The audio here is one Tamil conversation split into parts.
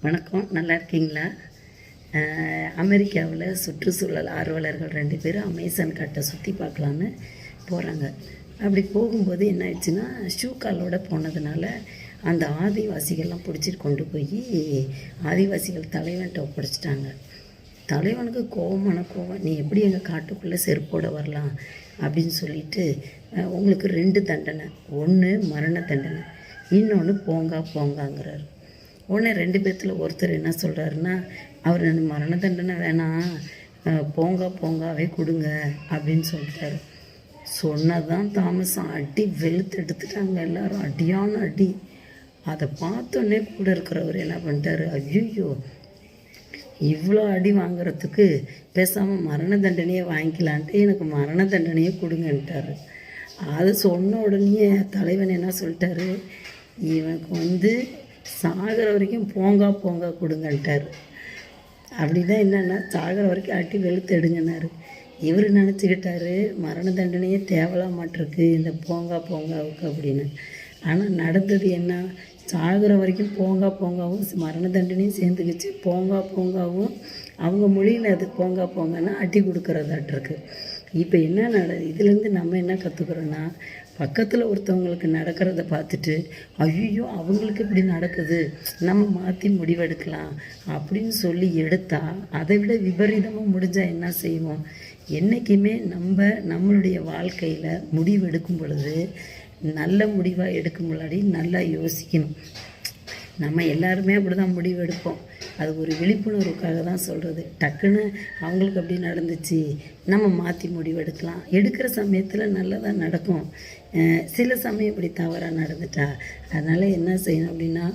வணக்கம், நல்லா இருக்கீங்களா? அமெரிக்காவில் சுற்றுச்சூழல் ஆர்வலர்கள் 2 பேரும் அமேசான் காட்டை சுற்றி பார்க்கலான்னு போகிறாங்க. அப்படி போகும்போது என்ன ஆயிடுச்சுன்னா, ஷூ காலோடு போனதுனால அந்த ஆதிவாசிகள்லாம் பிடிச்சிட்டு கொண்டு போய் ஆதிவாசிகள் தலைவன்கிட்ட ஒப்படைச்சிட்டாங்க. தலைவனுக்கு கோபமான கோபம், நீ எப்படி எங்கள் காட்டுக்குள்ளே செருப்போடு வரலாம் அப்படின்னு சொல்லிட்டு, உங்களுக்கு 2 தண்டனை, ஒன்று மரண தண்டனை, இன்னொன்று போங்காங்கிறார். உடனே 2 பேர்த்தில் ஒருத்தர் என்ன சொல்கிறாருன்னா, அவர் மரண தண்டனை வேணாம், போங்காவே கொடுங்க அப்படின்னு சொல்லிட்டாரு. சொன்னதான் தாமசம், அடி வெளுத்து எடுத்துட்டாங்க எல்லோரும், அடியான அடி. அதை பார்த்தோன்னே கூட இருக்கிறவர் என்ன பண்ணிட்டாரு, ஐயோ இவ்வளோ அடி வாங்கிறதுக்கு பேசாமல் மரண தண்டனையே வாங்கிக்கலான்ட்டு எனக்கு மரண தண்டனையே கொடுங்கன்ட்டார். அது சொன்ன உடனே தலைவன் என்ன சொல்லிட்டாரு, இவனுக்கு சாகிற வரைக்கும் போங்கா கொடுங்கன்ட்டார். அப்படி தான் என்னென்னா சாகிற வரைக்கும் அட்டி வெளுத்து எடுங்கன்னாரு. இவர் நினச்சிக்கிட்டாரு மரண தண்டனையே தேவலாம் மாட்டிருக்கு இந்த போங்காவுக்கு அப்படின்னு. ஆனால் நடந்தது என்ன, சாகிற வரைக்கும் போங்காவும் மரண தண்டனையும் சேர்ந்துக்கிச்சு. போங்காவும் அவங்க மொழியில் அது போங்கன்னா அட்டி கொடுக்குறதாட்டிருக்கு. இப்போ என்ன இதுலேருந்து நம்ம என்ன கற்றுக்குறோன்னா, பக்கத்தில் ஒருத்தவங்களுக்கு நடக்கிறத பார்த்துட்டு ஐயோ அவங்களுக்கு இப்படி நடக்குது, நம்ம மாற்றி முடிவெடுக்கலாம் அப்படின்னு சொல்லி எடுத்தால் அதை விட விபரீதமாக முடிஞ்சால் என்ன செய்வோம்? என்றைக்குமே நம்மளுடைய வாழ்க்கையில் முடிவெடுக்கும் பொழுது நல்ல முடிவாக எடுக்கும் முன்னாடி நல்லா யோசிக்கணும். நம்ம எல்லாருமே அப்படி தான் முடிவெடுப்போம். அது ஒரு விழிப்புணர்வுக்காக தான் சொல்கிறது. டக்குன்னு அவங்களுக்கு அப்படி நடந்துச்சு, நம்ம மாற்றி முடிவெடுக்கலாம். எடுக்கிற சமயத்தில் நல்லதாக நடக்கும், சில சமயம் இப்படி தவறாக நடந்துட்டா. அதனால் என்ன செய்யணும் அப்படின்னா,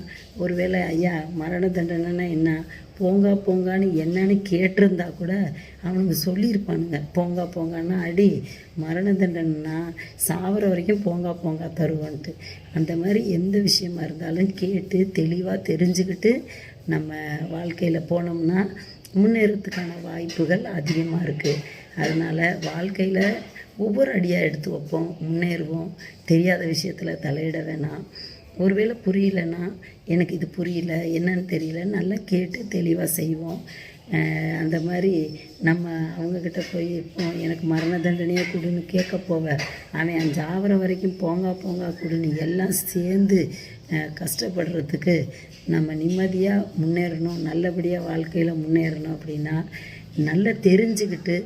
ஒருவேளை ஐயா மரண தண்டனைன்னா என்ன, போங்கான்னு என்னன்னு கேட்டிருந்தா கூட அவனுங்க சொல்லியிருப்பானுங்க. போங்கான்னா அடி, மரண தண்டனைனா சாவர வரைக்கும் போங்கா தருவான்ட்டு. அந்த மாதிரி எந்த விஷயமா இருந்தாலும் கேட்டு தெளிவாக தெரிஞ்சுக்கிட்டு நம்ம வாழ்க்கையில் போனோம்னா முன்னேறத்துக்கான வாய்ப்புகள் அதிகமாக இருக்குது. அதனால் வாழ்க்கையில் ஒவ்வொரு அடியாக எடுத்து வைப்போம், முன்னேறுவோம். தெரியாத விஷயத்தில் தலையிட வேணாம். ஒருவேளை புரியலைன்னா, எனக்கு இது புரியல, என்னன்னு தெரியல, நல்லா கேட்டு தெளிவாக செய்வோம். அந்த மாதிரி நம்ம அவங்கக்கிட்ட போய் எனக்கு மரண தண்டனையே கொடுன்னு கேட்க போவேன். அவன் 5 ஆவற வரைக்கும் போங்கா கொடுன்னு எல்லாம் சேர்ந்து கஷ்டப்படுறதுக்கு நம்ம நிம்மதியாக முன்னேறணும், நல்லபடியாக வாழ்க்கையில் முன்னேறணும் அப்படின்னா நல்லா தெரிஞ்சுக்கிட்டு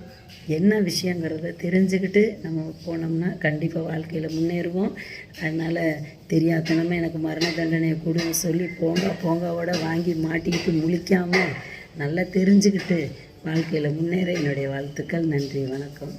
என்ன விஷயங்கிறத தெரிஞ்சுக்கிட்டு நம்ம போனோம்னா கண்டிப்பாக வாழ்க்கையில் முன்னேறுவோம். அதனால் தெரியாதனமே எனக்கு மரண தண்டனையை கொடுன்னு சொல்லி போங்காவோட வாங்கி மாட்டிக்கிட்டு முழிக்காமல் நல்லா தெரிஞ்சுக்கிட்டு வாழ்க்கையில் முன்னேற என்னுடைய வாழ்த்துக்கள். நன்றி, வணக்கம்.